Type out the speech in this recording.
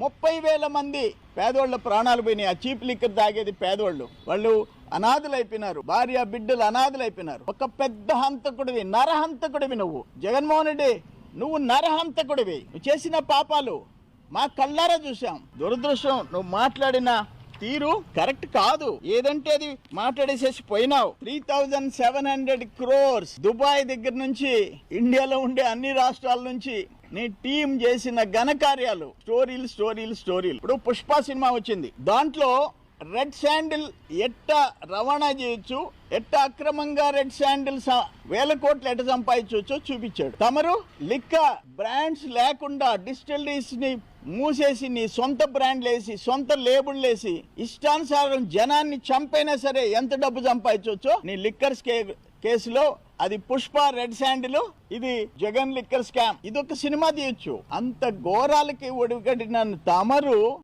30,000 మంది పేదోళ్ళ ప్రాణాలు పోయినాయి. ఆ చీప్ లిక్కర్ తాగేది పేదోళ్ళు. వాళ్ళు అనాథులైపోయినారు, భార్య బిడ్డలు అనాథులైపోయినారు. ఒక పెద్ద హంతకుడివి, నరహంతకుడివి నువ్వు జగన్మోహన్ రెడ్డి. నువ్వు నరహంతకుడివి. నువ్వు చేసిన పాపాలు మా కళ్ళారా చూసాం. దురదృష్టం, నువ్వు మాట్లాడిన తీరు కరెక్ట్ కాదు. ఏదంటే అది మాట్లాడేసేసి పోయినావు. 3,700 crores దుబాయ్ దగ్గర నుంచి, ఇండియాలో ఉండే అన్ని రాష్ట్రాల నుంచి నీ టీం చేసిన ఘనకార్యాలు, స్టోరీలు. ఇప్పుడు పుష్ప సినిమా వచ్చింది. దాంట్లో రెడ్ శాండిల్ ఎట్టా రవాణా చేయొచ్చు, ఎట్టా అక్రమంగా రెడ్ శాండిల్ 1,000 కోట్లు ఎట్ట సంపాదించవచ్చో చూపించాడు. తమరు లిక్కర్ బ్రాండ్స్ లేకుండా డిస్టిలరీస్ ని మూసేసి నీ సొంత బ్రాండ్లు వేసి, సొంత లేబుల్ వేసి, ఇష్టానుసారం జనాన్ని చంపైనా సరే ఎంత డబ్బు సంపాదించవచ్చో నీ లిక్కర్స్ కేసులో అది పుష్ప రెడ్ శాండిల్, ఇది జగన్ లిక్కర్ స్కామ్. ఇది ఒక సినిమా తీయొచ్చు. అంత ఘోరాలకి ఒడిగడిన తమరు